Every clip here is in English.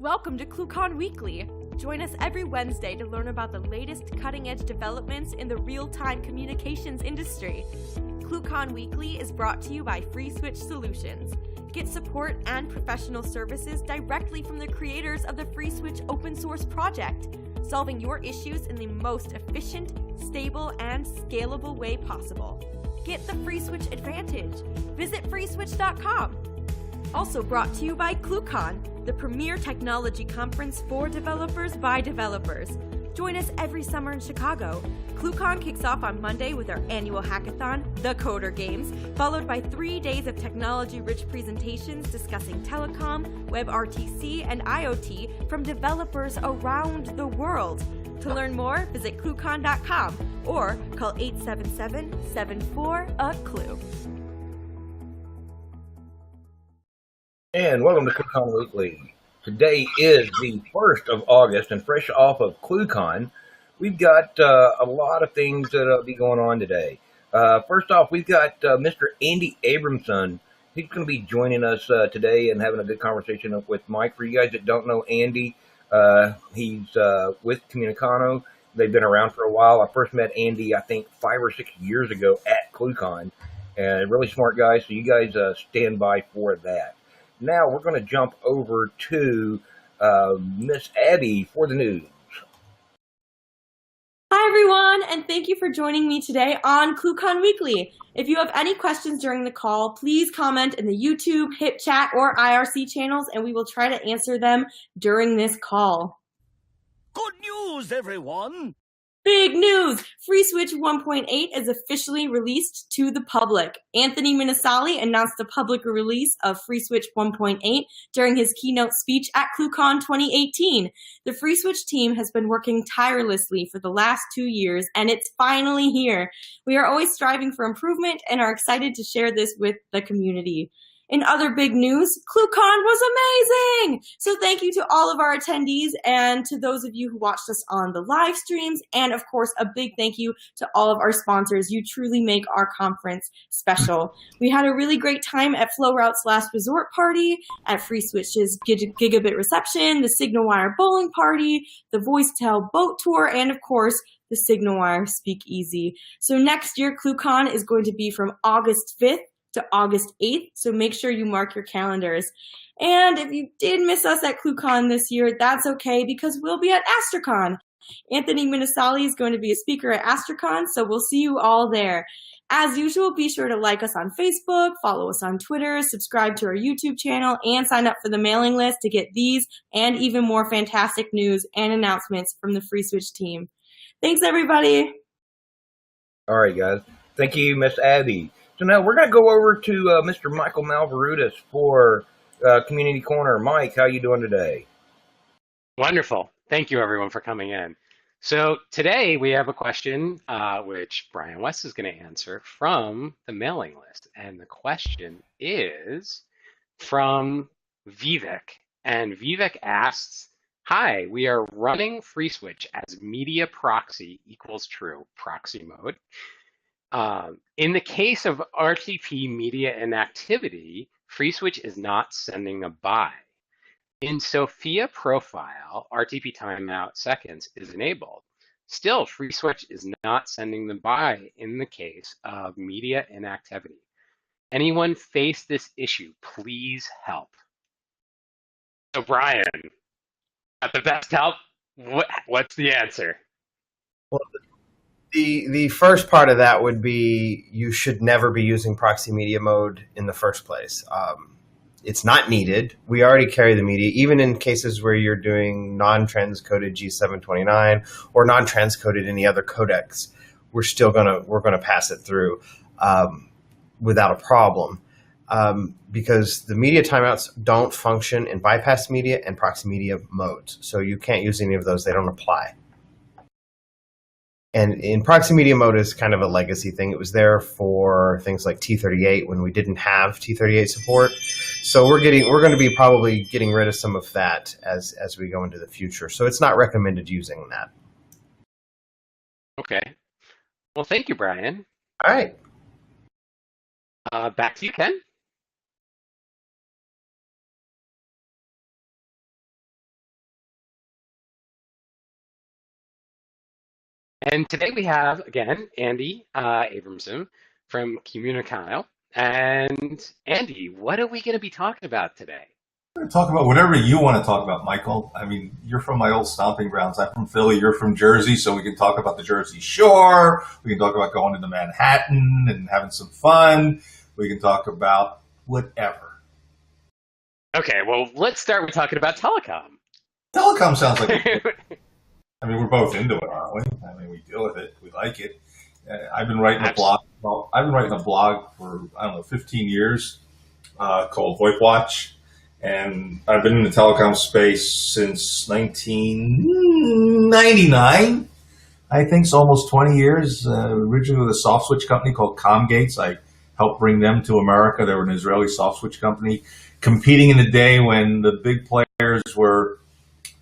Welcome to ClueCon Weekly. Join us every Wednesday to learn about the latest cutting-edge developments in the real-time communications industry. ClueCon Weekly is brought to you by FreeSwitch Solutions. Get support and professional services directly from the creators of the FreeSwitch open source project, solving your issues in the most efficient, stable, and scalable way possible. Get the FreeSwitch advantage. Visit freeswitch.com. Also brought to you by ClueCon, the premier technology conference for developers by developers. Join us every summer in Chicago. ClueCon kicks off on Monday with our annual hackathon, The Coder Games, followed by 3 days of technology-rich presentations discussing telecom, WebRTC, and IoT from developers around the world. To learn more, visit ClueCon.com or call 877-74-CLUE. And welcome to ClueCon Weekly. Today is the 1st of August, and fresh off of ClueCon, we've got a lot of things that'll be going on today. First off, we've got Mr. Andy Abramson. He's going to be joining us today and having a good conversation with Mike. For you guys that don't know Andy, he's with Comunicano. They've been around for a while. I first met Andy, I think, 5 or 6 years ago at ClueCon, and a really smart guy, so you guys stand by for that. Now we're going to jump over to Miss Abby for the news. Hi everyone, and thank you for joining me today on ClueCon Weekly. If you have any questions during the call, please comment in the YouTube, HIP chat, or IRC channels, and we will try to answer them during this call. Good news, everyone! Big news! FreeSwitch 1.8 is officially released to the public. Anthony Minasali announced the public release of FreeSwitch 1.8 during his keynote speech at ClueCon 2018. The FreeSwitch team has been working tirelessly for the last 2 years, and it's finally here. We are always striving for improvement and are excited to share this with the community. In other big news, ClueCon was amazing! So thank you to all of our attendees and to those of you who watched us on the live streams. And of course, a big thank you to all of our sponsors. You truly make our conference special. We had a really great time at FlowRoute's last resort party, at FreeSwitch's Gigabit reception, the SignalWire bowling party, the VoiceTel boat tour, and of course, the SignalWire Speakeasy. So next year, ClueCon is going to be from August 5th to August 8th, so make sure you mark your calendars. And if you did miss us at ClueCon this year, that's okay, because we'll be at AstraCon. Anthony Minasali is going to be a speaker at AstraCon, so we'll see you all there. As usual, be sure to like us on Facebook, follow us on Twitter, subscribe to our YouTube channel, and sign up for the mailing list to get these and even more fantastic news and announcements from the FreeSwitch team. Thanks, everybody. All right, guys. Thank you, Miss Abby. So now we're going to go over to Mr. Michael Malvarudis for Community Corner. Mike, how you doing today? Wonderful. Thank you, everyone, for coming in. So today we have a question which Brian West is going to answer from the mailing list. And the question is from Vivek. And Vivek asks, hi, we are running FreeSwitch as media proxy equals true, proxy mode. In the case of RTP media inactivity, FreeSwitch is not sending a buy. In Sophia profile, RTP timeout seconds is enabled. Still, FreeSwitch is not sending the buy in the case of media inactivity. Anyone face this issue, please help. So Brian, got the best help? What's the answer? Well, the first part of that would be you should never be using proxy media mode in the first place. It's not needed. We already carry the media, even in cases where you're doing non-transcoded G729 or non-transcoded any other codecs. We're gonna pass it through without a problem because the media timeouts don't function in bypass media and proxy media modes. So you can't use any of those. They don't apply. And in proxy media mode is kind of a legacy thing. It was there for things like T38 when we didn't have T38 support. So we're going to be probably getting rid of some of that as we go into the future. So it's not recommended using that. Okay. Well, thank you, Brian. All right. Back to you, Ken. And today we have, again, Andy Abramson from Comunicano. And Andy, what are we going to be talking about today? We're going to talk about whatever you want to talk about, Michael. I mean, you're from my old stomping grounds. I'm from Philly. You're from Jersey, so we can talk about the Jersey Shore. We can talk about going into Manhattan and having some fun. We can talk about whatever. Okay, well, let's start with talking about telecom. Telecom sounds like I mean, we're both into it, aren't we? I mean, we deal with it. We like it. I've been writing a blog. Well, I've been writing a blog for, 15 years called VoIPWatch. And I've been in the telecom space since 1999. I think it's almost 20 years. Originally with a soft switch company called Comgates. I helped bring them to America. They were an Israeli soft switch company competing in the day when the big players were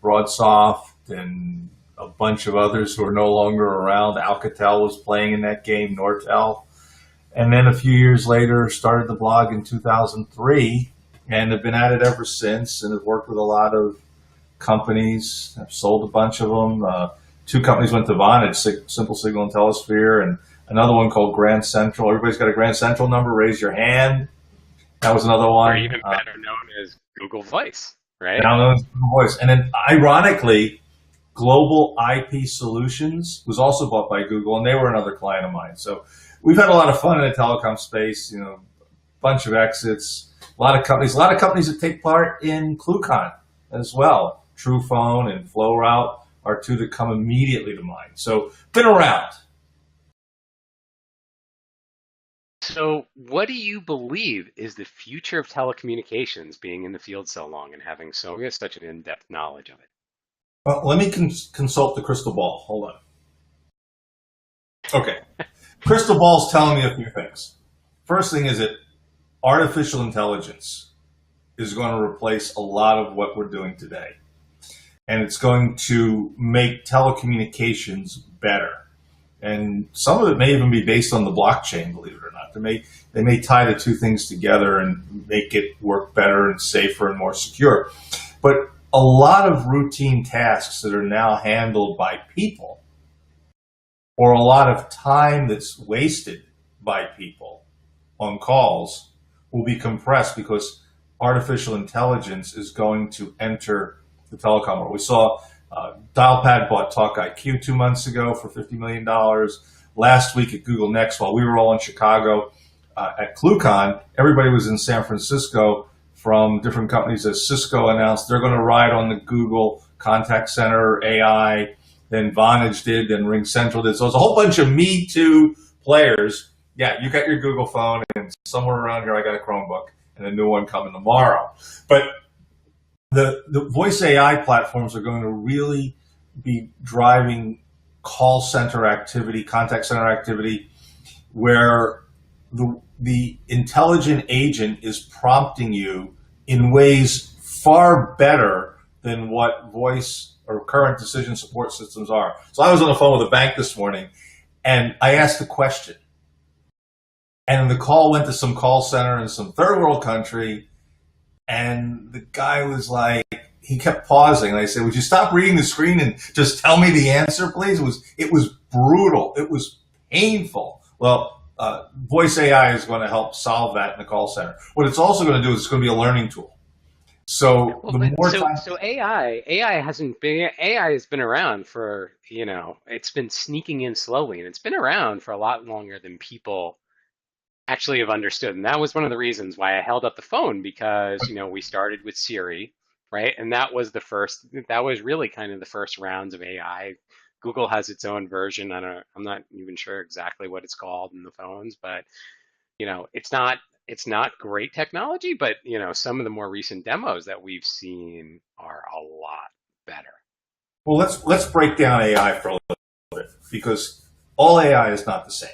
BroadSoft and a bunch of others who are no longer around. Alcatel was playing in that game, Nortel. And then a few years later, started the blog in 2003 and have been at it ever since, and have worked with a lot of companies. I've sold a bunch of them. Two companies went to Vonage, Simple Signal and Telesphere, and another one called Grand Central. Everybody's got a Grand Central number. Raise your hand. That was another one. Or even better known as Google Voice, right? Now known as Google Voice. And then, ironically, Global IP Solutions was also bought by Google, and they were another client of mine. So we've had a lot of fun in the telecom space, bunch of exits, a lot of companies that take part in ClueCon as well. TruePhone and FlowRoute are two that come immediately to mind. So been around. So what do you believe is the future of telecommunications, being in the field so long and having such an in-depth knowledge of it? Well, let me consult the crystal ball. Hold on. Okay. Crystal ball's telling me a few things. First thing is that artificial intelligence is going to replace a lot of what we're doing today. And it's going to make telecommunications better. And some of it may even be based on the blockchain, believe it or not. They may tie the two things together and make it work better and safer and more secure. But a lot of routine tasks that are now handled by people, or a lot of time that's wasted by people on calls, will be compressed because artificial intelligence is going to enter the telecom world. We saw Dialpad bought TalkIQ 2 months ago for $50 million. Last week at Google Next, while we were all in Chicago at ClueCon, everybody was in San Francisco from different companies. As Cisco announced they're going to ride on the Google Contact Center AI, then Vonage did, then RingCentral did. So it's a whole bunch of Me Too players. Yeah, you got your Google phone, and somewhere around here I got a Chromebook, and a new one coming tomorrow. But the voice AI platforms are going to really be driving call center activity, contact center activity, where the intelligent agent is prompting you in ways far better than what voice or current decision support systems are. So I was on the phone with a bank this morning, and I asked a question. And the call went to some call center in some third world country, and the guy was like, he kept pausing, and I said, would you stop reading the screen and just tell me the answer, please? It was brutal. It was painful. Well, voice AI is going to help solve that in the call center. What it's also going to do is it's going to be a learning tool. So AI has been around for, it's been sneaking in slowly, and it's been around for a lot longer than people actually have understood. And that was one of the reasons why I held up the phone, because, we started with Siri, right? And that was really kind of the first rounds of AI. Google has its own version. I'm not even sure exactly what it's called in the phones, but, it's not great technology, but, some of the more recent demos that we've seen are a lot better. Well, let's break down AI for a little bit, because all AI is not the same.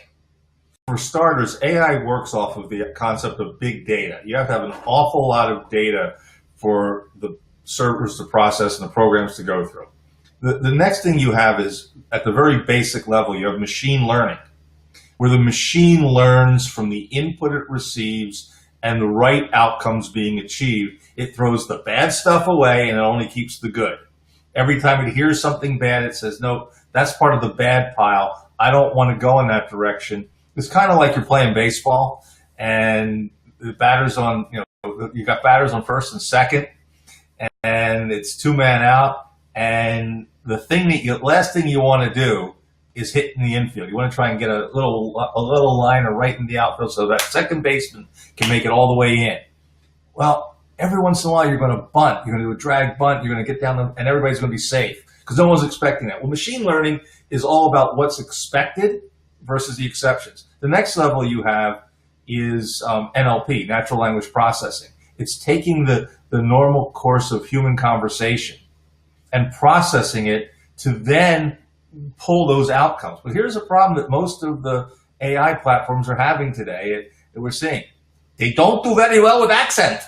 For starters, AI works off of the concept of big data. You have to have an awful lot of data for the servers to process and the programs to go through. The next thing you have is, at the very basic level, you have machine learning, where the machine learns from the input it receives and the right outcomes being achieved. It throws the bad stuff away and it only keeps the good. Every time it hears something bad, it says, no, that's part of the bad pile. I don't want to go in that direction. It's kind of like you're playing baseball and the batters on, you got batters on first and second, and it's 2-man out. And the last thing you want to do is hit in the infield. You want to try and get a little liner right in the outfield so that second baseman can make it all the way in. Well, every once in a while you're going to bunt. You're going to do a drag bunt. You're going to get down and everybody's going to be safe because no one's expecting that. Well, machine learning is all about what's expected versus the exceptions. The next level you have is NLP, natural language processing. It's taking the normal course of human conversation and processing it to then pull those outcomes. But here's a problem that most of the AI platforms are having today that we're seeing. They don't do very well with accent.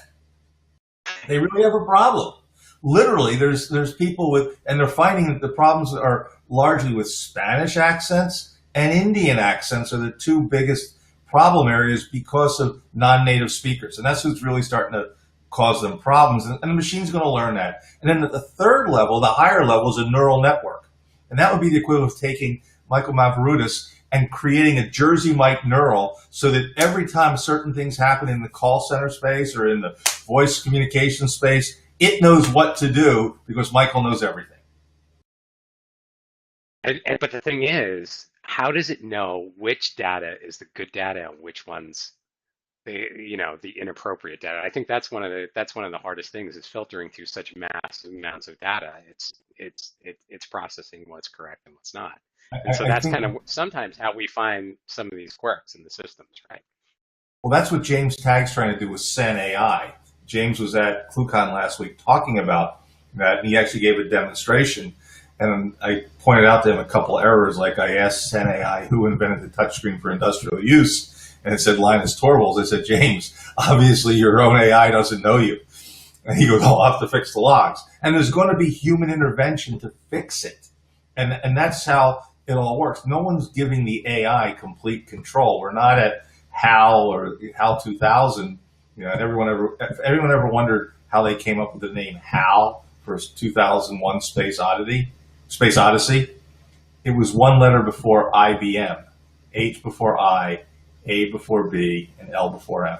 They really have a problem. Literally, there's people and they're finding that the problems are largely with Spanish accents and Indian accents are the two biggest problem areas because of non-native speakers. And that's who's really starting to cause them problems. And the machine's going to learn that. And then at the third level, the higher level, is a neural network. And that would be the equivalent of taking Michael Mavroudis and creating a Jersey Mike neural so that every time certain things happen in the call center space or in the voice communication space, it knows what to do because Michael knows everything. But the thing is, how does it know which data is the good data and which ones the inappropriate data? I think that's one of the hardest things is filtering through such massive amounts of data. It's processing what's correct and what's not. And so that's kind of sometimes how we find some of these quirks in the systems, right? Well, that's what James Tagg's trying to do with Sen AI. James was at ClueCon last week talking about that, and he actually gave a demonstration. And I pointed out to him a couple errors, like I asked Sen AI who invented the touchscreen for industrial use, and it said Linus Torvalds. I said, James, obviously your own AI doesn't know you. And he goes, oh, I'll have to fix the logs. And there's going to be human intervention to fix it. And that's how it all works. No one's giving the AI complete control. We're not at HAL or HAL 2000. Everyone ever wondered how they came up with the name HAL for 2001 Space Odyssey? It was one letter before IBM, H before I, A before B, and L before M.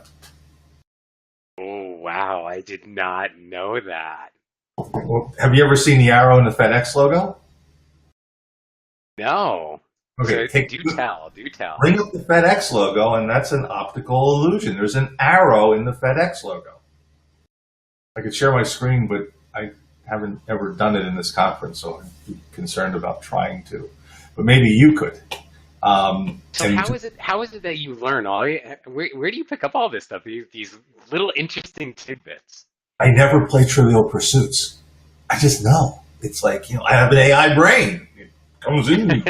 Oh, wow. I did not know that. Well, have you ever seen the arrow in the FedEx logo? No. Okay, so do tell. Bring up the FedEx logo, and that's an optical illusion. There's an arrow in the FedEx logo. I could share my screen, but I haven't ever done it in this conference, so I'm concerned about trying to. But maybe you could. So how is it that you learn all? Where do you pick up all this stuff? These little interesting tidbits. I never play Trivial Pursuits. I just know. It's like, I have an AI brain. It comes in.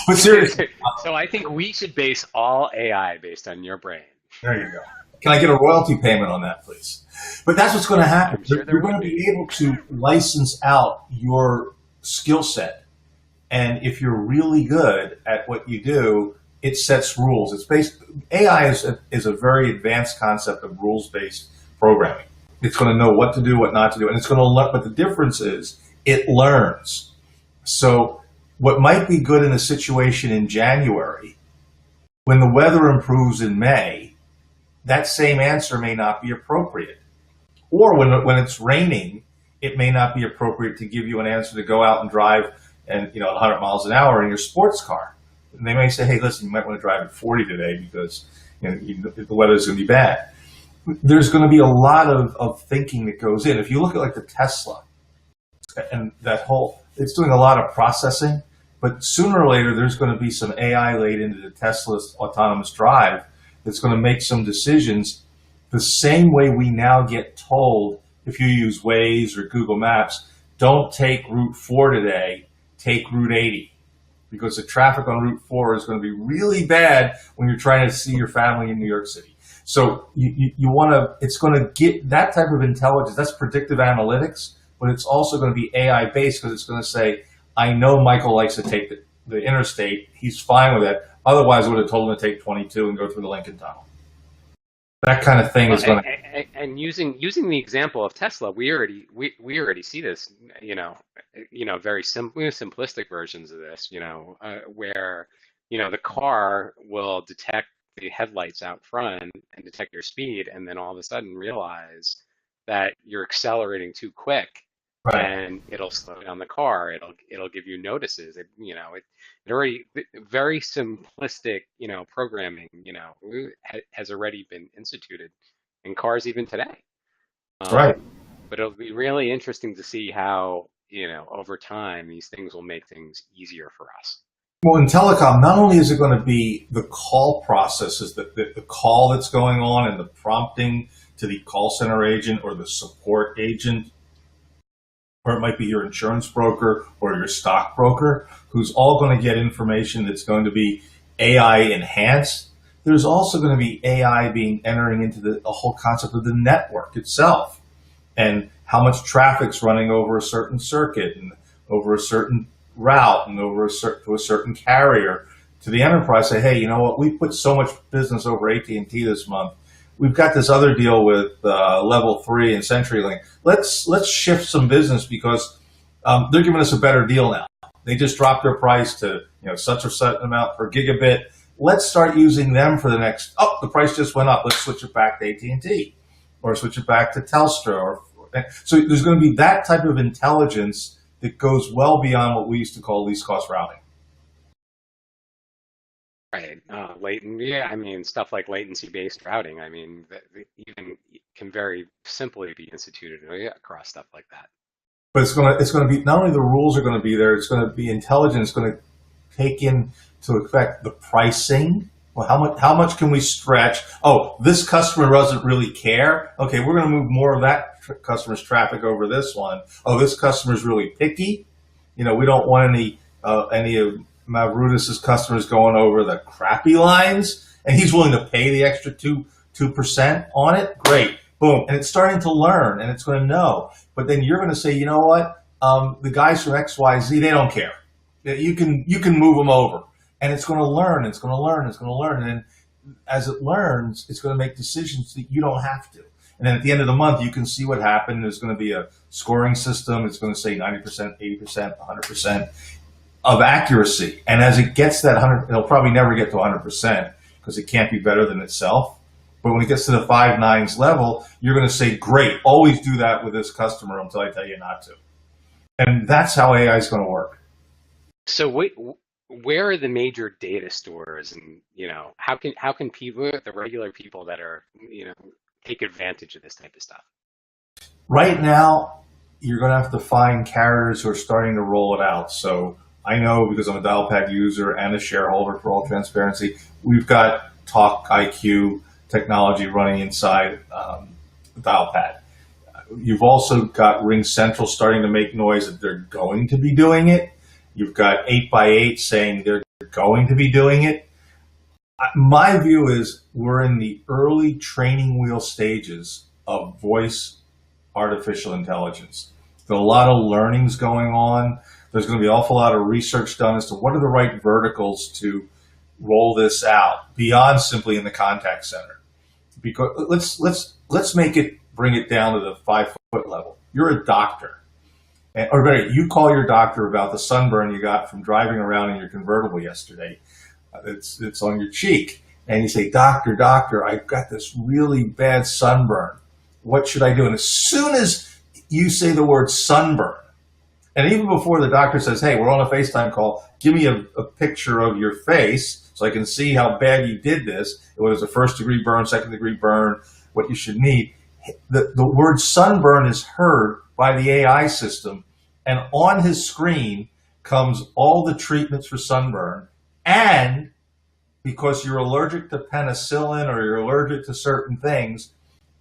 But seriously. So I think we should base all AI based on your brain. There you go. Can I get a royalty payment on that, please? But that's what's going to happen. Sure You're going to be able to license out your skill set. And if you're really good at what you do, it sets rules. AI is a very advanced concept of rules-based programming. It's going to know what to do, what not to do, and it's going to learn. But the difference is it learns. So what might be good in a situation in January, when the weather improves in May, that same answer may not be appropriate. Or when it's raining, it may not be appropriate to give you an answer to go out and drive and 100 miles an hour in your sports car. And they may say, hey, listen, you might want to drive at 40 today because the weather's going to be bad. There's going to be a lot of thinking that goes in. If you look at like the Tesla and it's doing a lot of processing, but sooner or later there's going to be some AI laid into the Tesla's autonomous drive that's going to make some decisions the same way we now get told if you use Waze or Google Maps, don't take Route 4 today, take Route 80. Because the traffic on Route 4 is going to be really bad when you're trying to see your family in New York City. So it's going to get that type of intelligence. That's predictive analytics, but it's also going to be AI based because it's going to say, I know Michael likes to take the interstate. He's fine with that. Otherwise, I would have told him to take 22 and go through the Lincoln Tunnel. That kind of thing is going to. and using the example of Tesla, we already see this, very simplistic versions of this, where the car will detect the headlights out front and detect your speed, and then all of a sudden realize that you're accelerating too quick, Right. and it'll slow down the car. It'll give you notices. It already very simplistic, programming, has already been instituted in cars even today. Right. But it'll be really interesting to see how, over time, these things will make things easier for us. Well, in telecom, not only is it going to be the call processes, the call that's going on and the prompting to the call center agent or the support agent, or it might be your insurance broker or your stock broker, who's all going to get information that's going to be AI enhanced. There's also going to be AI entering into the whole concept of the network itself, and how much traffic's running over a certain circuit and over a certain route and over to a certain carrier. To the enterprise, say, hey, you know what? We put so much business over AT&T this month. We've got this other deal with Level 3 and CenturyLink. Let's shift some business because they're giving us a better deal now. They just dropped their price to such or such amount per gigabit. Let's start using them for the next. Oh, the price just went up. Let's switch it back to AT&T, or switch it back to Telstra. So there's going to be that type of intelligence that goes well beyond what we used to call least cost routing. Right. Stuff like latency-based routing. That even can very simply be instituted across stuff like that. But it's going to be, not only the rules are going to be there, it's going to be intelligence going to take into effect the pricing. Well, how much can we stretch? Oh, this customer doesn't really care. Okay, we're going to move more of that customer's traffic over this one. Oh, this customer's really picky. We don't want any of Mavrudis's customers going over the crappy lines, and he's willing to pay the extra 2% on it. Great, boom, and it's starting to learn, and it's going to know. But then you're going to say, you know what? The guys from XYZ, they don't care. You can move them over, and it's going to learn. It's going to learn. It's going to learn, and as it learns, it's going to make decisions that you don't have to. And then at the end of the month, you can see what happened. There's going to be a scoring system. It's going to say 90%, 80%, 100% of accuracy. And as it gets that 100, it'll probably never get to 100% because it can't be better than itself. But when it gets to the 5 nines level, you're going to say, great, always do that with this customer until I tell you not to. And that's how AI is going to work. So where are the major data stores, and how can people, the regular people that are take advantage of this type of stuff? Right now, you're going to have to find carriers who are starting to roll it out. So I know, because I'm a Dialpad user and a shareholder, for all transparency, we've got Talk IQ technology running inside Dialpad. You've also got Ring Central starting to make noise that they're going to be doing it. You've got 8x8 saying they're going to be doing it. My view is we're in the early training wheel stages of voice artificial intelligence. There's a lot of learnings going on. There's going to be an awful lot of research done as to what are the right verticals to roll this out beyond simply in the contact center. Because let's bring it down to the 5-foot level. You're a doctor. Or better, you call your doctor about the sunburn you got from driving around in your convertible yesterday. It's on your cheek. And you say, doctor, I've got this really bad sunburn. What should I do? And as soon as you say the word sunburn, and even before the doctor says, hey, we're on a FaceTime call, give me a picture of your face so I can see how bad you did this. It was a 1st-degree burn, 2nd-degree burn, what you should need. The word sunburn is heard by the AI system, and on his screen comes all the treatments for sunburn. And because you're allergic to penicillin or you're allergic to certain things,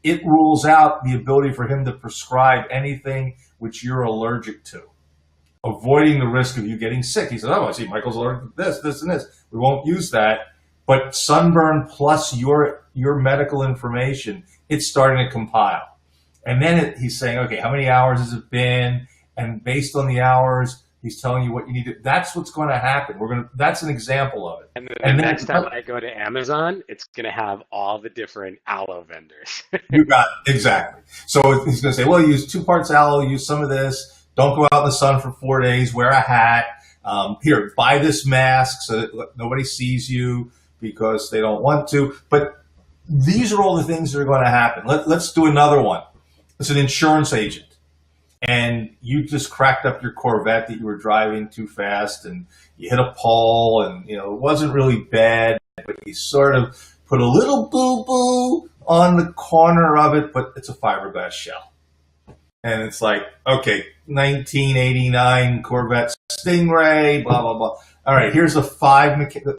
it rules out the ability for him to prescribe anything which you're allergic to, avoiding the risk of you getting sick. He says, oh, I see Michael's allergic to this, and this. We won't use that. But sunburn plus your medical information, it's starting to compile. And then he's saying, okay, how many hours has it been? And based on the hours, He's telling you what you need to. That's what's going to happen. That's an example of it. And the next time I go to Amazon, it's going to have all the different aloe vendors. You got it. Exactly. So he's going to say, well, use 2 parts aloe, use some of this. Don't go out in the sun for 4 days. Wear a hat. Here, buy this mask so that nobody sees you because they don't want to. But these are all the things that are going to happen. Let's do another one. It's an insurance agent. And you just cracked up your Corvette that you were driving too fast and you hit a pole and, it wasn't really bad, but you sort of put a little boo-boo on the corner of it, but it's a fiberglass shell. And it's like, okay, 1989 Corvette Stingray, blah, blah, blah. All right, here's a 5 mechanic.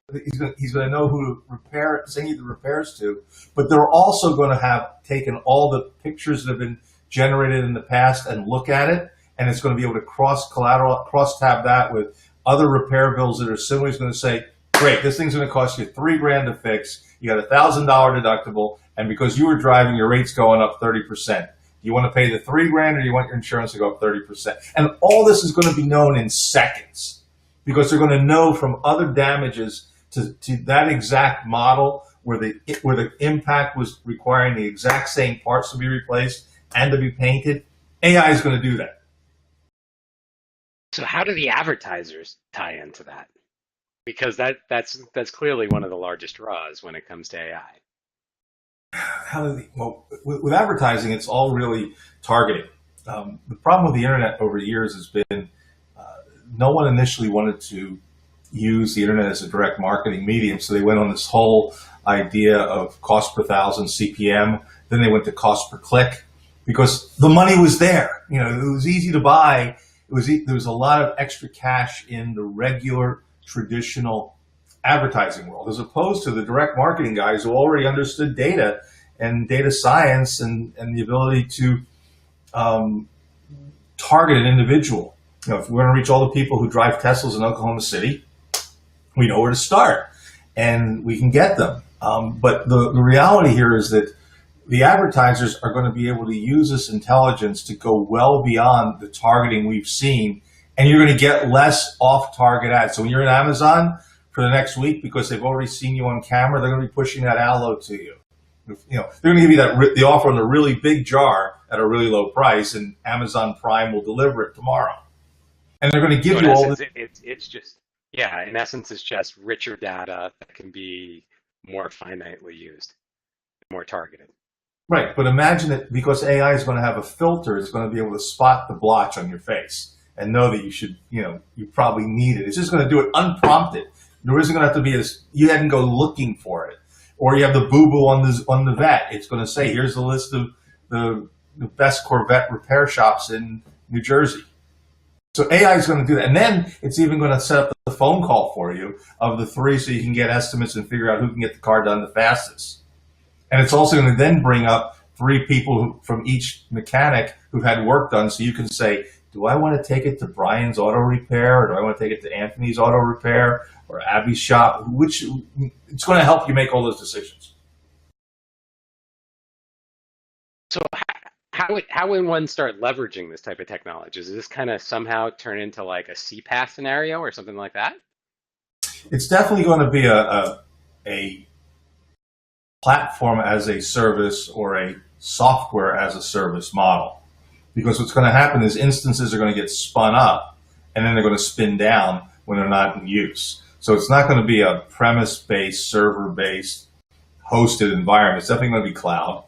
He's going to know who to send you the repairs to, but they're also going to have taken all the pictures that have been generated in the past and look at it, and it's going to be able to cross-tab that with other repair bills that are similar. It's going to say, great, this thing's going to cost you $3,000 to fix. You got a $1,000 deductible, and because you were driving, your rate's going up 30%. Do you want to pay the $3,000 or do you want your insurance to go up 30%? And all this is going to be known in seconds because they're going to know from other damages to that exact model where the impact was requiring the exact same parts to be replaced and to be painted. AI is going to do that. So how do the advertisers tie into that? Because that's clearly one of the largest draws when it comes to AI. With advertising, it's all really targeting. The problem with the internet over the years has been no one initially wanted to use the internet as a direct marketing medium, so they went on this whole idea of cost per thousand, CPM. Then they went to cost per click, because the money was there. It was easy to buy. There was a lot of extra cash in the regular, traditional advertising world, as opposed to the direct marketing guys who already understood data and data science and the ability to target an individual. If we're going to reach all the people who drive Teslas in Oklahoma City, we know where to start, and we can get them. But the reality here is that the advertisers are going to be able to use this intelligence to go well beyond the targeting we've seen, and you're going to get less off-target ads. So when you're in Amazon for the next week, because they've already seen you on camera, they're going to be pushing that aloe to you. They're going to give you the offer on a really big jar at a really low price, and Amazon Prime will deliver it tomorrow. And they're going to give you all this. It's just, in essence, it's just richer data that can be more finitely used, more targeted. Right, but imagine it, because AI is going to have a filter, it's going to be able to spot the blotch on your face and know that you probably need it. It's just going to do it unprompted. There isn't going to have to be you hadn't go looking for it. Or you have the boo-boo on the vet. It's going to say, here's the list of the best Corvette repair shops in New Jersey. So AI is going to do that. And then it's even going to set up the phone call for you of the 3 so you can get estimates and figure out who can get the car done the fastest. And it's also going to then bring up 3 people from each mechanic who've had work done, so you can say, do I want to take it to Brian's auto repair, or do I want to take it to Anthony's auto repair, or Abby's shop? It's going to help you make all those decisions. So how would one start leveraging this type of technology? Does this kind of somehow turn into like a CPaaS scenario or something like that? It's definitely going to be a platform as a service or a software as a service model. Because what's going to happen is instances are going to get spun up and then they're going to spin down when they're not in use. So it's not going to be a premise-based, server-based, hosted environment. It's definitely going to be cloud.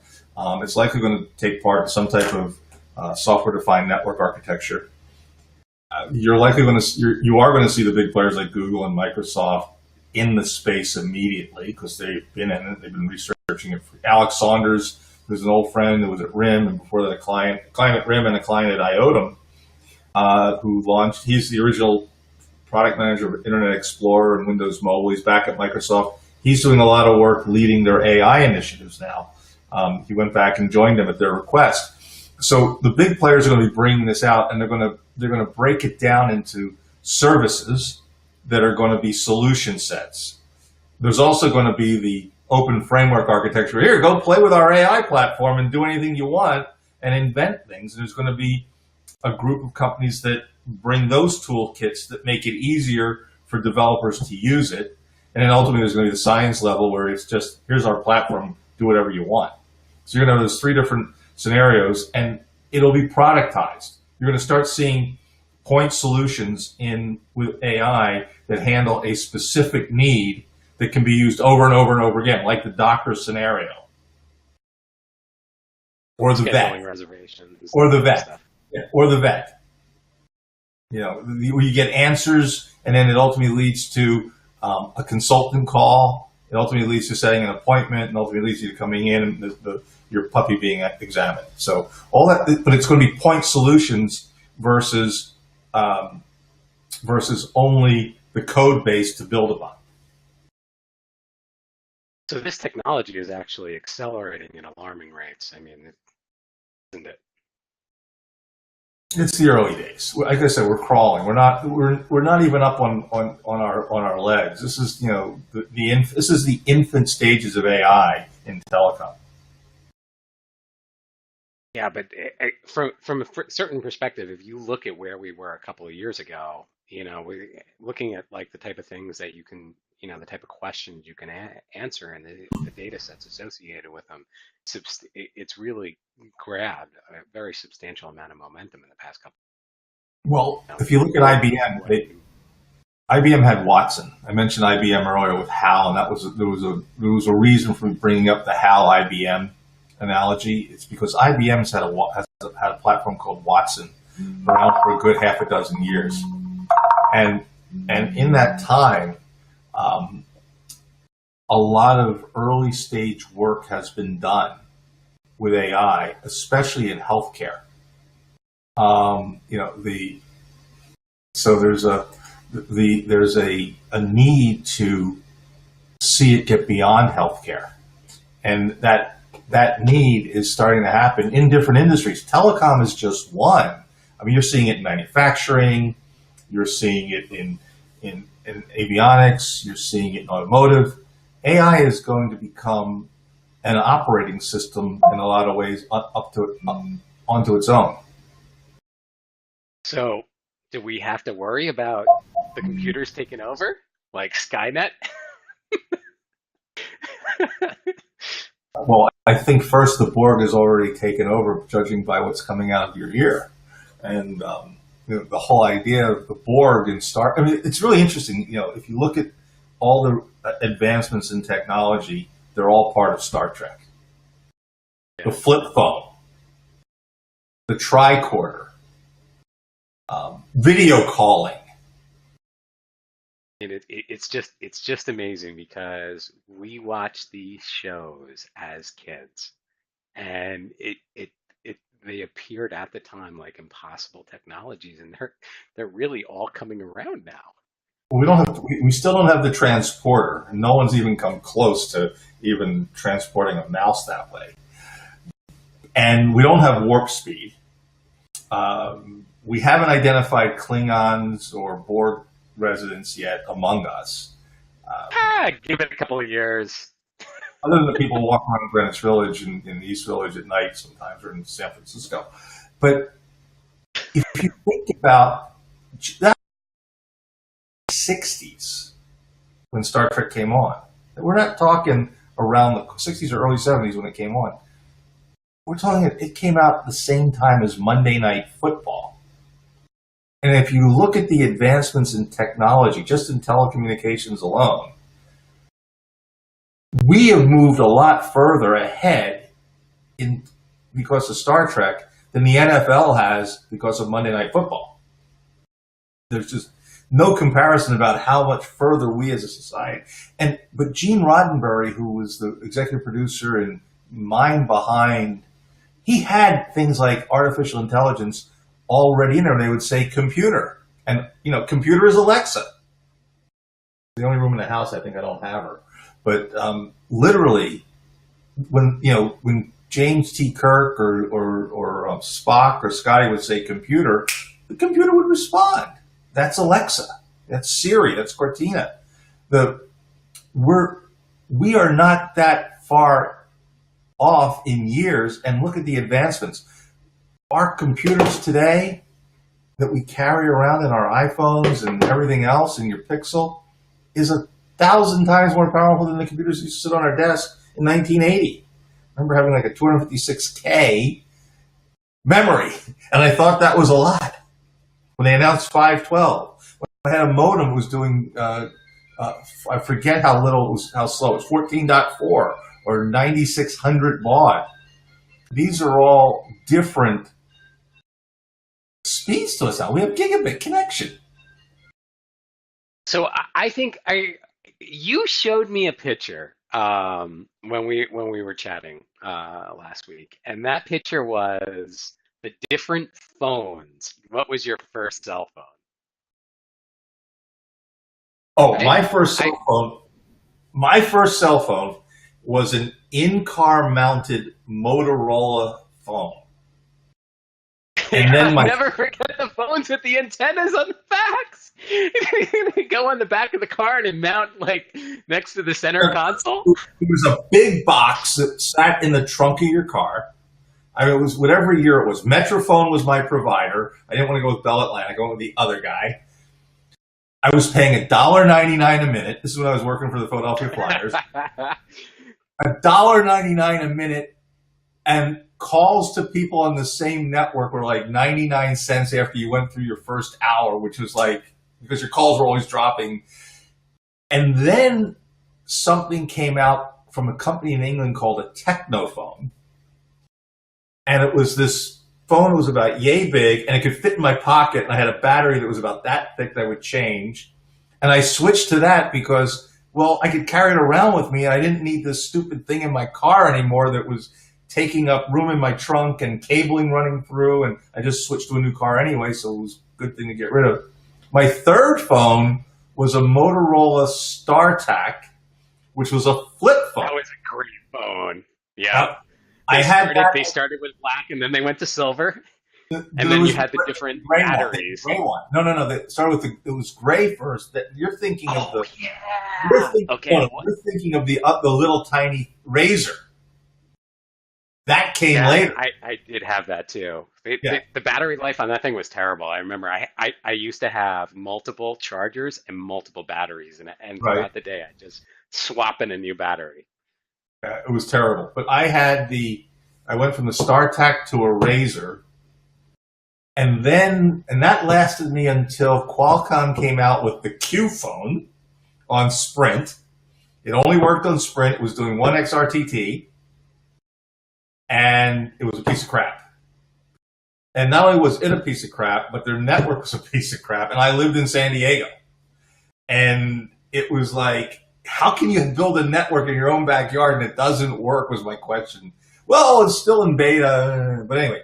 It's likely going to take part in some type of software-defined network architecture. You are going to see the big players like Google and Microsoft in the space immediately because they've been in it. They've been researching it. Alex Saunders, who's an old friend who was at RIM, and before that a client at RIM and a client at IOTM, who launched. He's the original product manager of Internet Explorer and Windows Mobile. He's back at Microsoft. He's doing a lot of work leading their AI initiatives now. He went back and joined them at their request. So the big players are going to be bringing this out, and they're going to break it down into services that are going to be solution sets. There's also going to be the open framework architecture. Here, go play with our AI platform and do anything you want and invent things. And there's going to be a group of companies that bring those toolkits that make it easier for developers to use it. And then ultimately there's going to be the science level where it's just, here's our platform, do whatever you want. So you're going to have those three different scenarios, and it'll be productized. You're going to start seeing point solutions with AI that handle a specific need that can be used over and over and over again, like the doctor scenario. Or the vet. Reservations. Or the vet. Yeah, or the vet. You know, where you get answers, and then it ultimately leads to a consultant call. It ultimately leads to setting an appointment, and ultimately leads you to coming in and your puppy being examined. So all that, but it's going to be point solutions versus only the code base to build upon. So this technology is actually accelerating at alarming rates. I mean, isn't it? It's the early days. Like I said, we're crawling. We're not even up on our legs. This is, you know, this is the infant stages of AI in telecom. Yeah, but from a certain perspective, if you look at where we were a couple of years ago, you know, looking at like the type of things that you can, you know, the type of questions you can answer and the data sets associated with them, it's really grabbed a very substantial amount of momentum in the past couple. Well, if you look at IBM, IBM had Watson. I mentioned IBM earlier with HAL, and there was a reason for bringing up the HAL IBM analogy. It's because IBM's had a platform called Watson around for a good half a dozen years, and in that time, a lot of early stage work has been done with AI, especially in healthcare. You know, so there's a need to see it get beyond healthcare, and that need is starting to happen in different industries. Telecom is just one. I mean, you're seeing it in manufacturing, you're seeing it in avionics, you're seeing it in automotive. AI is going to become an operating system in a lot of ways onto its own. So do we have to worry about the computers taking over, like Skynet? Well, I think first the Borg has already taken over, judging by what's coming out of your ear. And you know, the whole idea of the Borg and I mean, it's really interesting. You know, if you look at all the advancements in technology, they're all part of Star Trek. The flip phone, the tricorder, video calling. And it's just amazing because we watched these shows as kids, and they appeared at the time like impossible technologies, and they're really all coming around now. We still don't have the transporter, and no one's even come close to even transporting a mouse that way. And we don't have warp speed. We haven't identified Klingons or Borg residents yet among us. Give it a couple of years. Other than the people walking around Greenwich Village and in the East Village at night sometimes, or in San Francisco. But if you think about that 60s when Star Trek came on, we're not talking around the 60s or early 70s when it came on. We're talking, it came out at the same time as Monday Night Football. And if you look at the advancements in technology, just in telecommunications alone, we have moved a lot further ahead because of Star Trek than the NFL has because of Monday Night Football. There's just no comparison about how much further we as a society. But Gene Roddenberry, who was the executive producer and mind behind, he had things like artificial intelligence already in there. They would say computer, and computer is Alexa. The only room in the house I think I don't have her. But literally, when James T. Kirk or Spock or Scotty would say computer, the computer would respond. That's Alexa. That's Siri. That's Cortina. We are not that far off in years, and look at the advancements. Our computers today that we carry around in our iPhones and everything else in your Pixel is 1,000 times more powerful than the computers that used to sit on our desk in 1980. I remember having like a 256K memory, and I thought that was a lot. When they announced 512, when I had a modem that was doing, I forget how little it was, how slow it was, 14.4 or 9600 baud. These are all different speeds to us now. We have gigabit connection. So I think you showed me a picture when we were chatting last week, and that picture was the different phones. What was your first cell phone? Oh, my first cell phone was an in-car mounted Motorola phone. And then I'll never forget the phones with the antennas on the backs. They go on the back of the car and mount like next to the center console. It was a big box that sat in the trunk of your car. I mean, it was whatever year it was. Metrophone was my provider. I didn't want to go with Bell Atlantic. I went with the other guy. I was paying $1.99 a minute. This is when I was working for the Philadelphia Flyers. $1.99 a minute, and calls to people on the same network were like 99 cents after you went through your first hour, which was like, because your calls were always dropping. And then something came out from a company in England called a Technophone. And it was this phone that was about yay big, and it could fit in my pocket, and I had a battery that was about that thick that I would change. And I switched to that because, well, I could carry it around with me, and I didn't need this stupid thing in my car anymore that was taking up room in my trunk and cabling running through, and I just switched to a new car anyway, so it was a good thing to get rid of. My third phone was a Motorola StarTAC, which was a flip phone. That was a great phone. Yeah. They started with black, and then they went to silver, and then you had the different batteries. Gray one. No. They started with it was gray first. That you're thinking of the. Yeah. You're thinking of the little tiny Razor. That came later. I did have that too. The battery life on that thing was terrible. I remember I used to have multiple chargers and multiple batteries, and throughout the day I just swap in a new battery. It was terrible. But I went from the StarTAC to a Razor, and that lasted me until Qualcomm came out with the Q phone on Sprint. It only worked on Sprint. It was doing 1xRTT, and it was a piece of crap. And not only was it a piece of crap, but their network was a piece of crap. And I lived in San Diego, and it was like, how can you build a network in your own backyard and it doesn't work was my question. Well, it's still in beta, but anyway.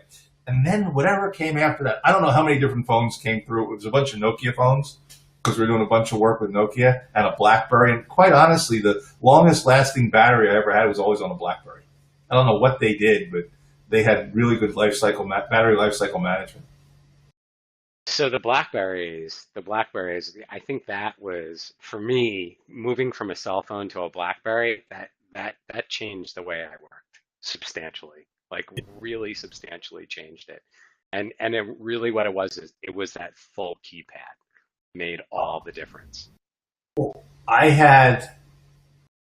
And then whatever came after that, I don't know how many different phones came through. It was a bunch of Nokia phones because we were doing a bunch of work with Nokia, and a BlackBerry. And quite honestly, the longest lasting battery I ever had was always on a BlackBerry. I don't know what they did, but they had really good battery life cycle management. So the Blackberries, I think that was, for me, moving from a cell phone to a Blackberry, that changed the way I worked substantially, like really substantially changed it. And it really what it was is it was that full keypad made all the difference. I had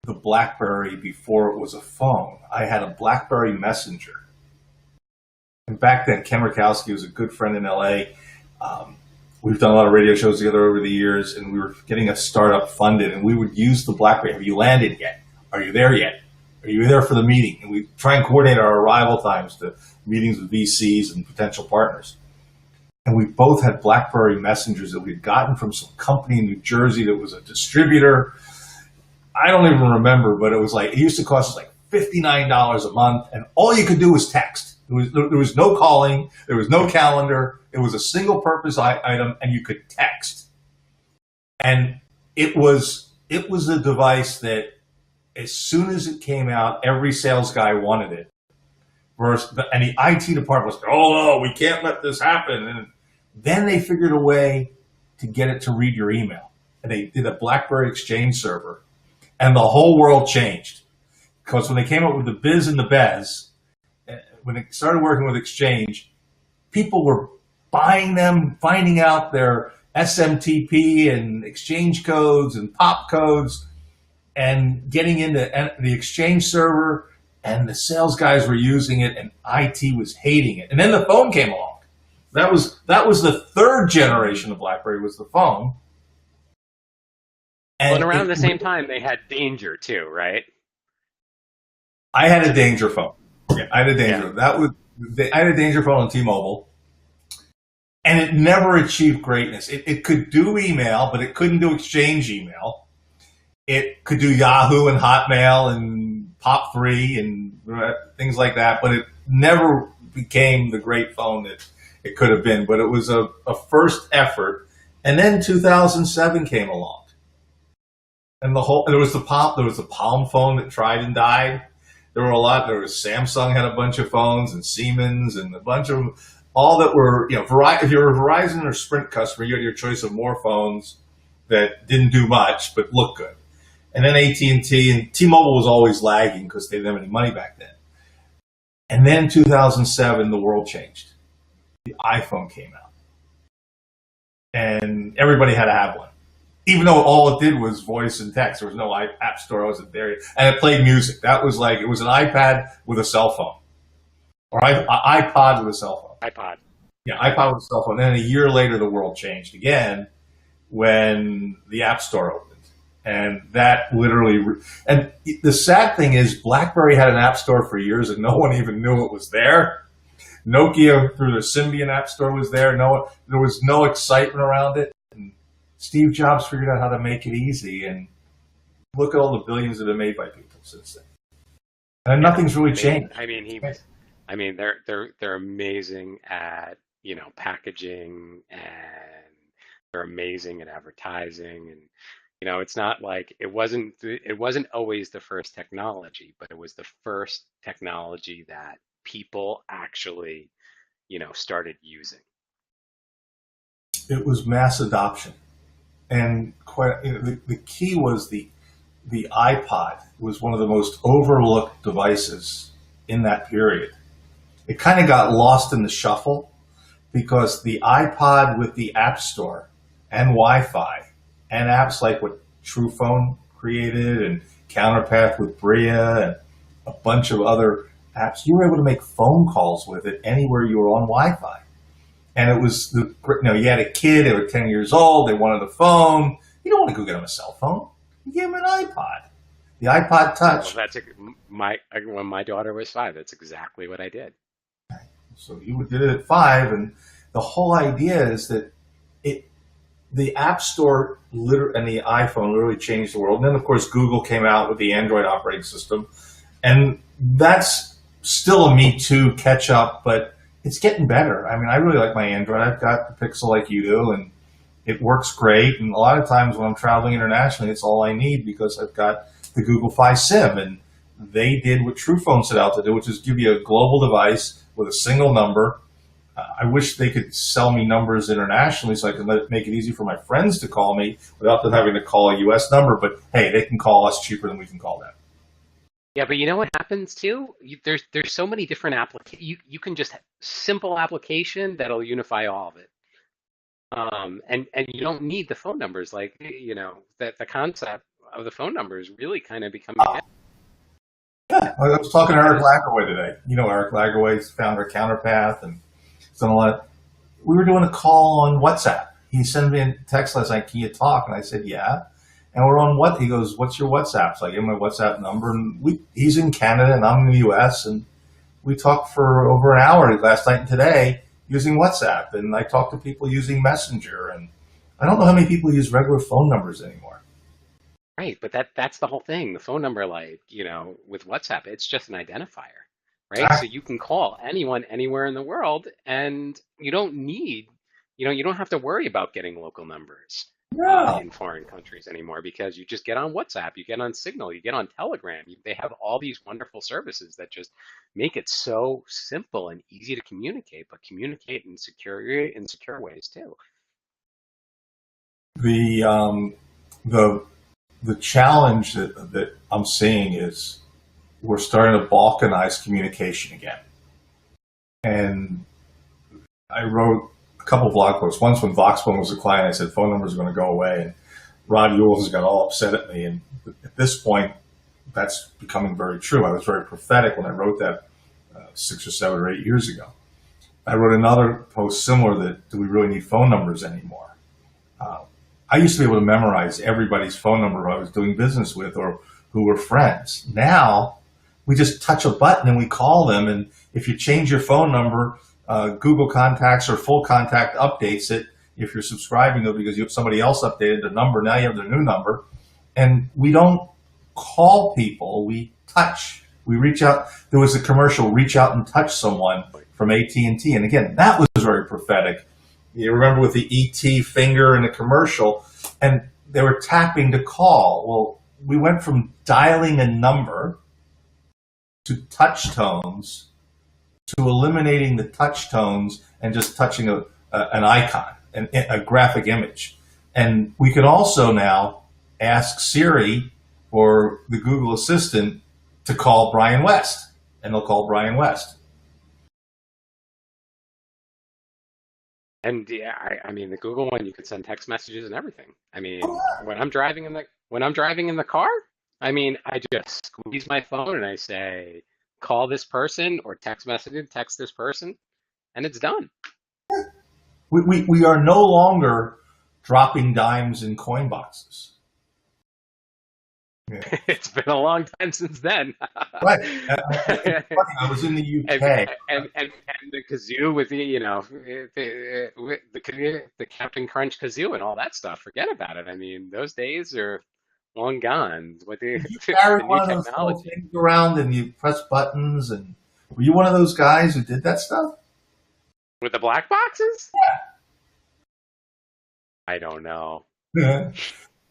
the BlackBerry before it was a phone. I had a BlackBerry Messenger. And back then, Ken Rakowski was a good friend in LA. We've done a lot of radio shows together over the years, and we were getting a startup funded, and we would use the BlackBerry. Have you landed yet? Are you there yet? Are you there for the meeting? And we try and coordinate our arrival times to meetings with VCs and potential partners. And we both had BlackBerry Messengers that we'd gotten from some company in New Jersey that was a distributor. I don't even remember, but it used to cost us like $59 a month, and all you could do was text. There was no calling. There was no calendar. It was a single purpose item, and you could text. And it was a device that as soon as it came out, every sales guy wanted it. And the IT department was, oh, no, we can't let this happen. And then they figured a way to get it to read your email. And they did a BlackBerry Exchange server. And the whole world changed. Because when they came up with the Biz and the Bez, when they started working with Exchange, people were buying them, finding out their SMTP and exchange codes and pop codes, and getting into the exchange server, and the sales guys were using it, and IT was hating it. And then the phone came along. That was the third generation of BlackBerry, was the phone. And around the same time, they had Danger too, right? I had a Danger phone. Yeah, I had a Danger. Yeah. I had a Danger phone on T-Mobile, and it never achieved greatness. It could do email, but it couldn't do exchange email. It could do Yahoo and Hotmail and Pop3 and things like that, but it never became the great phone that it could have been. But it was a first effort. And then 2007 came along. And there was the Palm phone that tried and died. There was Samsung had a bunch of phones, and Siemens, and a bunch of all that were, if you were a Verizon or Sprint customer, you had your choice of more phones that didn't do much but looked good. And then AT&T and T-Mobile was always lagging because they didn't have any money back then. And then 2007, the world changed. The iPhone came out. And everybody had to have one. Even though all it did was voice and text. There was no app store. I wasn't there. And it played music. That was like, it was an iPad with a cell phone. Or iPod with a cell phone. iPod. Yeah, iPod with a cell phone. And then a year later, the world changed again when the App Store opened. And that literally, and the sad thing is BlackBerry had an app store for years and no one even knew it was there. Nokia through their Symbian app store was there. There was no excitement around it. And Steve Jobs figured out how to make it easy, and look at all the billions that have been made by people since then. And nothing's really changed. They're amazing at, packaging, and they're amazing at advertising, and it's not like it wasn't always the first technology, but it was the first technology that people actually, started using. It was mass adoption. And the key was the iPod was one of the most overlooked devices in that period. It kind of got lost in the shuffle because the iPod with the App Store and Wi-Fi and apps like what TruePhone created and Counterpath with Bria and a bunch of other apps, you were able to make phone calls with it anywhere you were on Wi-Fi. And it was, you had a kid, they were 10 years old, they wanted a phone. You don't want to go get them a cell phone. You give them an iPod. The iPod Touch. Well, when my daughter was 5, that's exactly what I did. So you did it at 5, and the whole idea is that the App Store and the iPhone literally changed the world. And then, of course, Google came out with the Android operating system. And that's still a Me Too catch-up, but it's getting better. I mean, I really like my Android. I've got the Pixel like you do, and it works great. And a lot of times when I'm traveling internationally, it's all I need because I've got the Google Fi SIM. And they did what TruePhone set out to do, which is give you a global device with a single number. I wish they could sell me numbers internationally so I could make it easy for my friends to call me without them having to call a U.S. number. But, hey, they can call us cheaper than we can call them. Yeah, but you know what happens too? There's so many different applications. You can just simple application that'll unify all of it. And you don't need the phone numbers. Like, that the concept of the phone numbers really kind of becoming. Yeah, I was talking to Eric Lagerway today. Eric Lagerway's founder of Counterpath and some a lot. We were doing a call on WhatsApp. He sent me a text last night, can you talk? And I said, yeah. And we're on what? He goes, what's your WhatsApp? So I gave him my WhatsApp number, and he's in Canada and I'm in the US, and we talked for over an hour last night and today using WhatsApp. And I talked to people using Messenger, and I don't know how many people use regular phone numbers anymore. Right, but that's the whole thing. The phone number, with WhatsApp, it's just an identifier, right? Exactly. So you can call anyone anywhere in the world, and you don't need, you don't have to worry about getting local numbers in foreign countries anymore, because you just get on WhatsApp, you get on Signal, you get on Telegram. They have all these wonderful services that just make it so simple and easy to communicate, but communicate in secure ways too. The challenge that I'm seeing is we're starting to balkanize communication again. And I wrote a couple blog posts. Once when Voxphone was a client, I said phone numbers are going to go away, and Rod Yules got all upset at me. And at this point, that's becoming very true. I was very prophetic when I wrote that 6 or 7 or 8 years ago. I wrote another post similar that, do we really need phone numbers anymore? I used to be able to memorize everybody's phone number I was doing business with or who were friends. Now, we just touch a button and we call them. And if you change your phone number, Google Contacts or Full Contact updates it. If you're subscribing though, because somebody else updated the number, now you have their new number. And we don't call people, we touch. We reach out. There was a commercial, reach out and touch someone from AT&T. And again, that was very prophetic. You remember with the ET finger in the commercial, and they were tapping to call. Well, we went from dialing a number to touch tones to eliminating the touch tones and just touching an icon, a graphic image. And we can also now ask Siri or the Google Assistant to call Brian West, and they'll call Brian West. And yeah, I mean, the Google one, you could send text messages and everything. I mean, when I'm driving in the car, I mean, I just squeeze my phone and I say, call this person, or text this person, and it's done. We are no longer dropping dimes in coin boxes. Yeah. It's been a long time since then. Right. I was in the UK. And the kazoo with the Captain Crunch kazoo and all that stuff. Forget about it. I mean, those days are long gone. With the, you carry the one new of those little technology things around and you press buttons, and were you one of those guys who did that stuff? with the black boxes? Yeah. I don't know.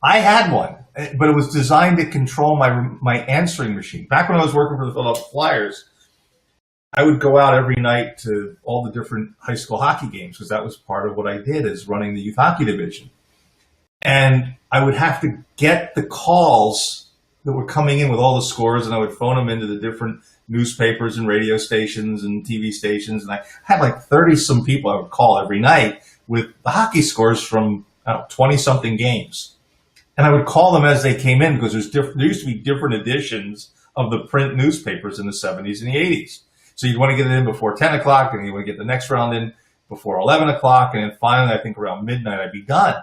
I had one, but it was designed to control my answering machine. Back when I was working for the Philadelphia Flyers, I would go out every night to all the different high school hockey games, because that was part of what I did, is running the youth hockey division. And I would have to get the calls that were coming in with all the scores, and I would phone them into the different newspapers and radio stations and TV stations. And I had like 30-some people I would call every night with the hockey scores from 20-something games. And I would call them as they came in, because there used to be different editions of the print newspapers in the 70s and the 80s. So you'd want to get it in before 10 o'clock, and you want to get the next round in before 11 o'clock, and then finally, I think around midnight, I'd be done.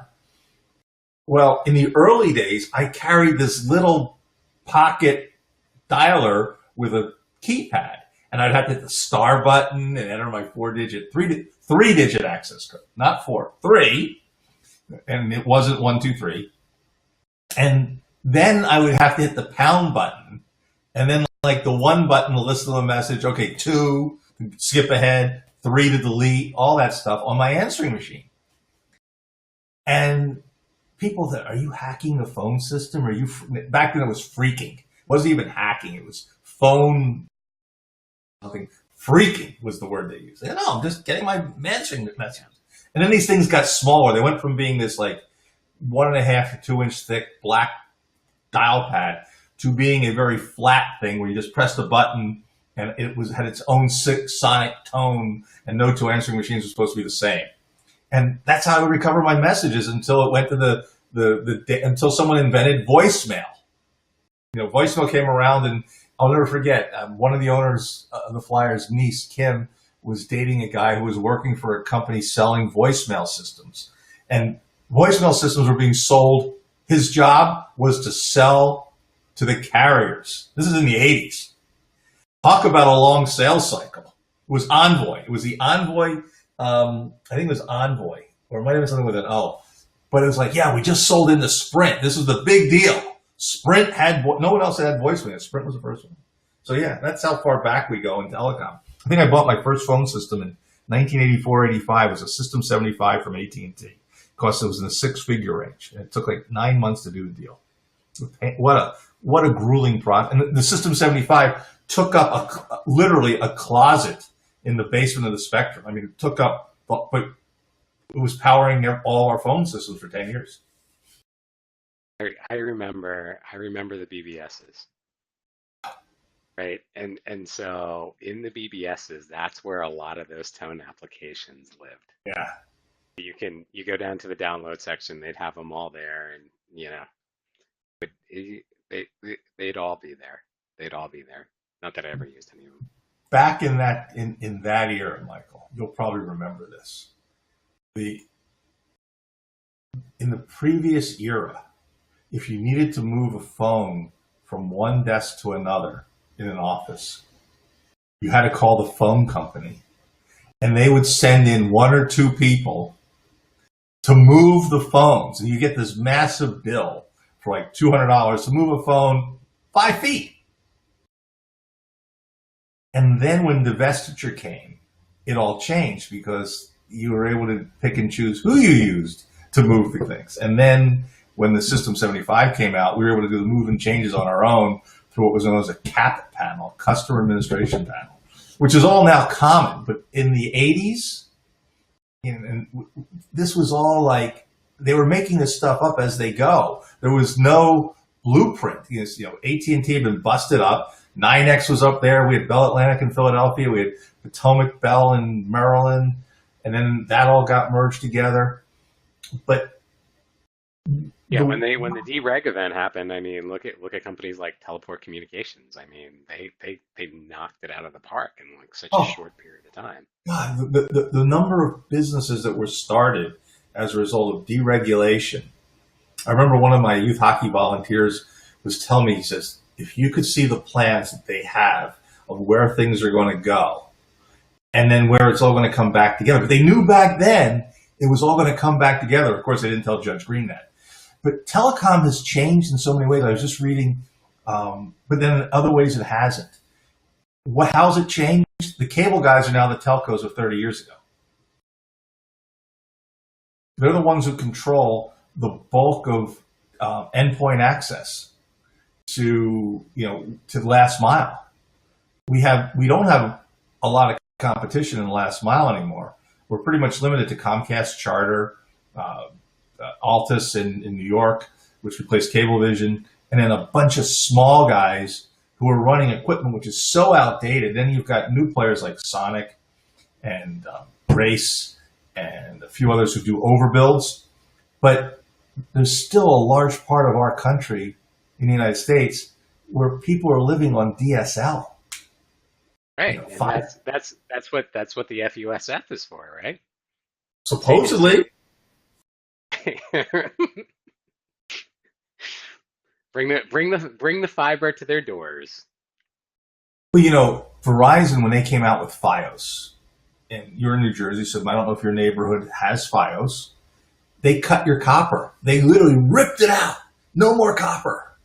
Well, in the early days, I carried this little pocket dialer with a keypad, and I'd have to hit the star button and enter my three-digit access code, not 4, 3, and it wasn't 1, 2, 3. And then I would have to hit the pound button, and then like the 1 button to listen to the message, okay, 2, skip ahead, 3 to delete, all that stuff on my answering machine. And people said, are you hacking the phone system? Back then it was freaking. It wasn't even hacking, it was phone something. Freaking was the word they used. No, I'm just getting my answering messages. And then these things got smaller. They went from being this like 1.5 to 2 inch thick black dial pad to being a very flat thing where you just pressed a button and it had its own sonic tone, and no two answering machines were supposed to be the same. And that's how I would recover my messages until it went to until someone invented voicemail. Voicemail came around, and I'll never forget, one of the owners of the Flyers' niece, Kim, was dating a guy who was working for a company selling voicemail systems. And voicemail systems were being sold. His job was to sell to the carriers. This is in the 80s. Talk about a long sales cycle. It was Envoy. It was the Envoy. I think it was Envoy, or it might have been something with an O. But it was like, yeah, we just sold into Sprint. This was the big deal. Sprint had, no one else had voicemail. Sprint was the first one. So yeah, that's how far back we go in telecom. I think I bought my first phone system in 1984-85. It was a System 75 from AT&T. Because it was in the 6-figure range. And it took like 9 months to do the deal. What a grueling process. And the System 75 took up literally a closet in the basement of the Spectrum. I mean, it took up, but it was powering all our phone systems for 10 years. I remember the BBSs, right? And so in the BBSs, that's where a lot of those tone applications lived. Yeah. You go down to the download section, they'd have them all there, and but they'd all be there. They'd all be there. Not that I ever used any of them. Back in that era, Michael, you'll probably remember this. In the previous era, if you needed to move a phone from one desk to another in an office, you had to call the phone company, and they would send in one or two people to move the phones. And you get this massive bill for like $200 to move a phone 5 feet. And then when divestiture came, it all changed because you were able to pick and choose who you used to move the things. And then when the System 75 came out, we were able to do the move and changes on our own through what was known as a CAP panel, Customer Administration Panel, which is all now common. But in the 80s, and this was all like, they were making this stuff up as they go. There was no blueprint. AT&T had been busted up. 9X was up there. We had Bell Atlantic in Philadelphia. We had Potomac Bell in Maryland. And then that all got merged together. But yeah, when the dereg event happened, I mean, look at companies like Teleport Communications. I mean, they knocked it out of the park in like such a short period of time. God, the number of businesses that were started as a result of deregulation. I remember one of my youth hockey volunteers was telling me, he says, if you could see the plans that they have of where things are going to go and then where it's all going to come back together. But they knew back then it was all going to come back together. Of course, they didn't tell Judge Green that. But telecom has changed in so many ways. I was just reading, but then in other ways it hasn't. How's it changed? The cable guys are now the telcos of 30 years ago. They're the ones who control the bulk of endpoint access to last mile. We don't have a lot of competition in the last mile anymore. We're pretty much limited to Comcast, Charter, Altus in New York, which replaced Cablevision, and then a bunch of small guys who are running equipment which is so outdated. Then you've got new players like Sonic and Race and a few others who do overbuilds. But there's still a large part of our country in the United States where people are living on DSL. Right. And that's what the FUSF is for, right? Supposedly. Bring the fiber to their doors. Well, Verizon, when they came out with Fios, and you're in New Jersey, so I don't know if your neighborhood has Fios, they cut your copper. They literally ripped it out. No more copper.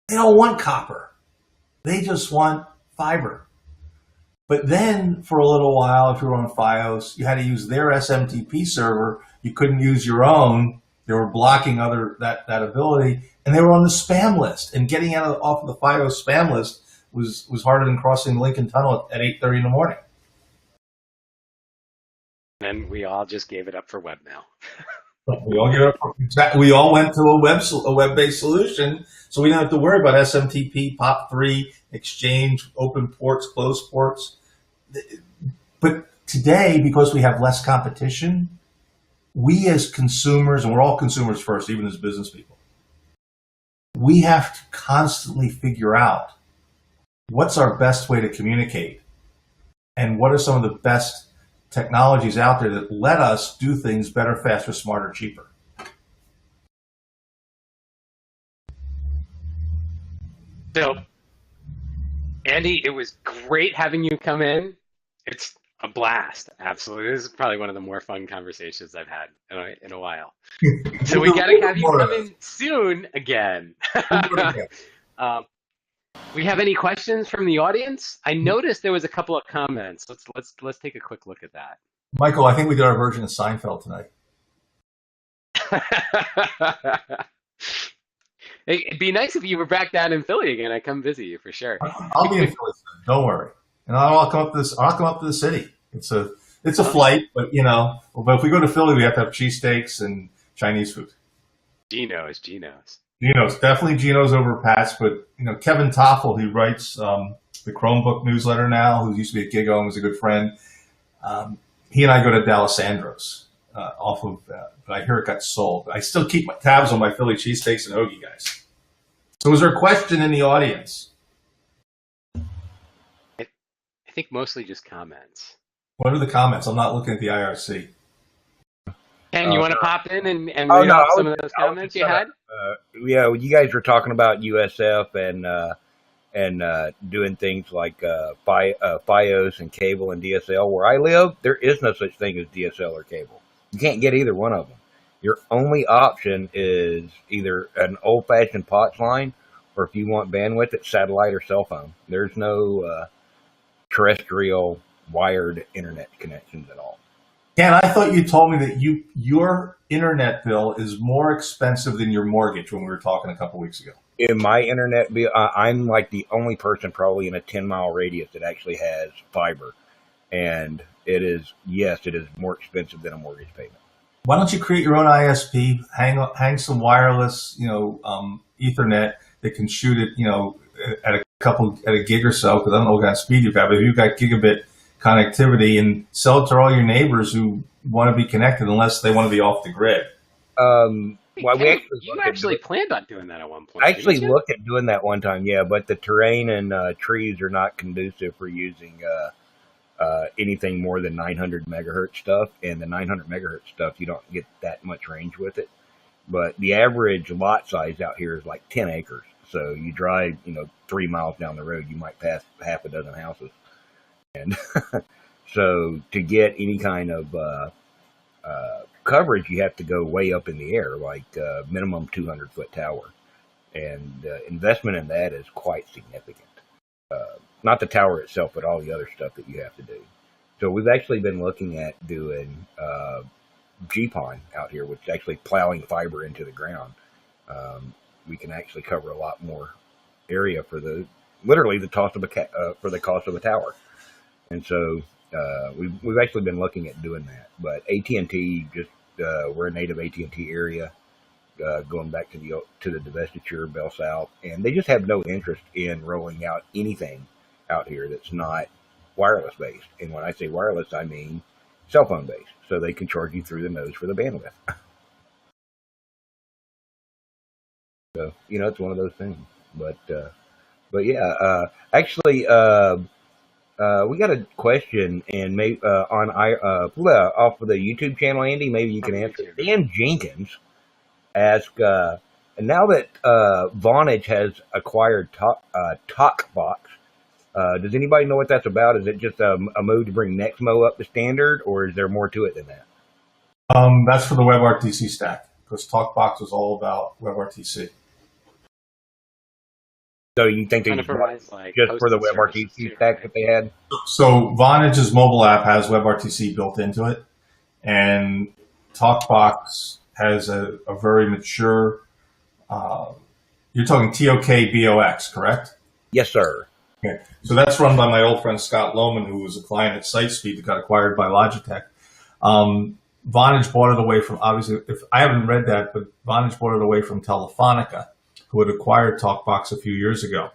They don't want copper. They just want fiber. But then for a little while, if you were on Fios, you had to use their SMTP server. You couldn't use your own. They were blocking that ability, and they were on the spam list. And getting off of the Fios spam list was harder than crossing the Lincoln Tunnel at 8:30 in the morning. And we all just gave it up for webmail. We all went to a web-based solution, so we didn't have to worry about SMTP, POP3, Exchange, open ports, closed ports. But today, because we have less competition, we as consumers, and we're all consumers first, even as business people, we have to constantly figure out what's our best way to communicate and what are some of the best technologies out there that let us do things better, faster, smarter, cheaper. So, Andy, it was great having you come in. It's a blast. Absolutely. This is probably one of the more fun conversations I've had in a while. So we got to have you come in soon again. We have any questions from the audience? I noticed there was a couple of comments. Let's take a quick look at that. Michael, I think we did our version of Seinfeld tonight. It'd be nice if you were back down in Philly again. I'd come visit you for sure. I'll be in Philly soon. Don't worry, and I'll come up to the city. It's a flight, but but if we go to Philly, we have to have cheesesteaks and Chinese food. Geno's. Definitely Geno's over Pat's, but Kevin Toffel, who writes the Chromebook newsletter now, who used to be at Gigo and was a good friend, he and I go to D'Alessandro's, off of, but I hear it got sold. I still keep my tabs on my Philly cheesesteaks and hoagie guys. So is there a question in the audience? I think mostly just comments. What are the comments? I'm not looking at the IRC. Ken, you want to pop in and Oh, read no, off I some was- of those I was comments just you had? Yeah, you guys were talking about USF and doing things like FiOS and cable and DSL. Where I live, there is no such thing as DSL or cable. You can't get either one of them. Your only option is either an old-fashioned POTS line, or if you want bandwidth, it's satellite or cell phone. There's no terrestrial wired internet connections at all. Dan, I thought you told me that your internet bill is more expensive than your mortgage when we were talking a couple weeks ago. In my internet bill, I'm like the only person probably in a 10-mile radius that actually has fiber. And it is more expensive than a mortgage payment. Why don't you create your own ISP, hang some wireless, Ethernet that can shoot it, at a gig or so, because I don't know what kind of speed you've got, but if you've got gigabit connectivity, and sell it to all your neighbors who want to be connected unless they want to be off the grid. You actually planned on doing that at one point. I actually didn't you? looked at doing that one time, yeah, but the terrain and trees are not conducive for using anything more than 900 megahertz stuff, and the 900 megahertz stuff, you don't get that much range with it. But the average lot size out here is like 10 acres. So you drive, 3 miles down the road, you might pass half a dozen houses. And so to get any kind of coverage, you have to go way up in the air, like minimum 200-foot tower. And investment in that is quite significant. Not the tower itself, but all the other stuff that you have to do. So we've actually been looking at doing GPON out here, which is actually plowing fiber into the ground. We can actually cover a lot more area for literally the cost of a tower. And so we've actually been looking at doing that. But AT&T we're a native AT&T area, going back to the divestiture, Bell South, and they just have no interest in rolling out anything out here that's not wireless based. And when I say wireless, I mean cell phone based. So they can charge you through the nose for the bandwidth. So, it's one of those things. But yeah, actually, we got a question, and maybe off of the YouTube channel, Andy, maybe you can answer. Dan Jenkins asked, and now that Vonage has acquired TalkBox, does anybody know what that's about? Is it just a move to bring Nexmo up to standard, or is there more to it than that? That's for the WebRTC stack, because TalkBox was all about WebRTC. So you think they just for the WebRTC stack that they had? So Vonage's mobile app has WebRTC built into it, and TalkBox has a very mature. You're talking TOKBOX, correct? Yes, sir. Okay. So that's run by my old friend Scott Lohman, who was a client at SiteSpeed that got acquired by Logitech. Vonage bought it away from, obviously, if I haven't read that, but Vonage bought it away from Telefonica, who had acquired TalkBox a few years ago.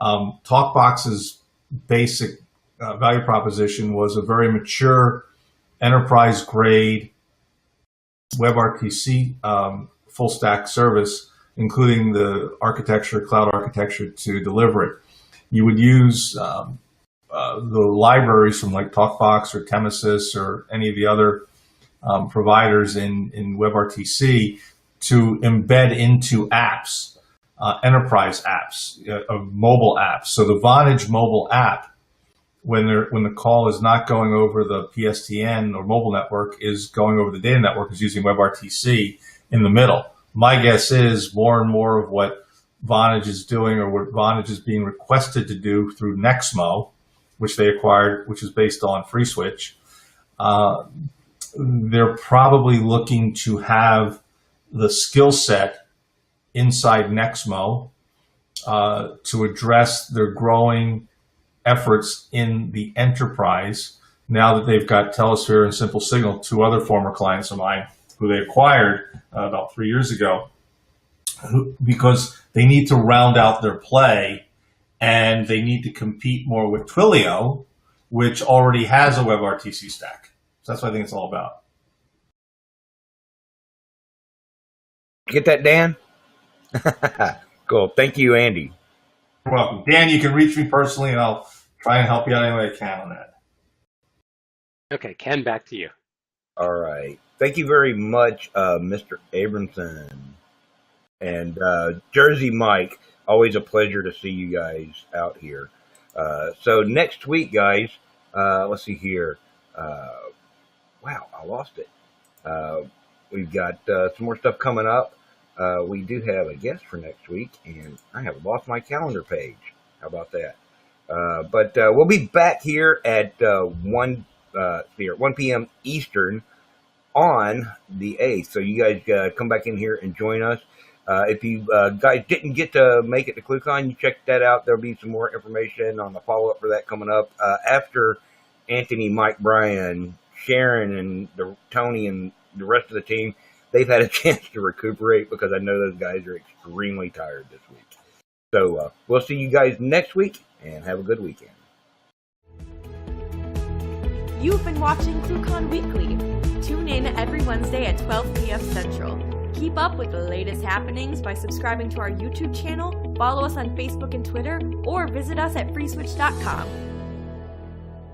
TalkBox's basic value proposition was a very mature, enterprise-grade WebRTC full stack service, including the cloud architecture to deliver it. You would use the libraries from like TalkBox or Temesis or any of the other providers in WebRTC to embed into apps, enterprise apps, mobile apps. So the Vonage mobile app, when the call is not going over the PSTN or mobile network, is going over the data network, is using WebRTC in the middle. My guess is more and more of what Vonage is doing, or what Vonage is being requested to do through Nexmo, which they acquired, which is based on FreeSwitch, they're probably looking to have the skill set inside Nexmo to address their growing efforts in the enterprise, now that they've got Telesphere and Simple Signal, two other former clients of mine who they acquired about 3 years ago, because they need to round out their play, and they need to compete more with Twilio, which already has a WebRTC stack. So that's what I think it's all about. Get that, Dan? Cool. Thank you, Andy. You're welcome. Dan, you can reach me personally, and I'll try and help you out any way I can on that. Okay, Ken, back to you. All right. Thank you very much, Mr. Abramson. And Jersey Mike, always a pleasure to see you guys out here. So next week, guys, let's see here. Wow, I lost it. We've got some more stuff coming up. We do have a guest for next week, and I have lost my calendar page. How about that? But we'll be back here at 1 p.m. Eastern on the 8th. So you guys come back in here and join us. If you guys didn't get to make it to ClueCon, you check that out. There'll be some more information on the follow-up for that coming up. After Anthony, Mike, Brian, Sharon, and Tony, and the rest of the team, they've had a chance to recuperate because I know those guys are extremely tired this week. So we'll see you guys next week, and have a good weekend. You've been watching ClueCon Weekly. Tune in every Wednesday at 12 p.m. Central. Keep up with the latest happenings by subscribing to our YouTube channel, follow us on Facebook and Twitter, or visit us at freeswitch.com.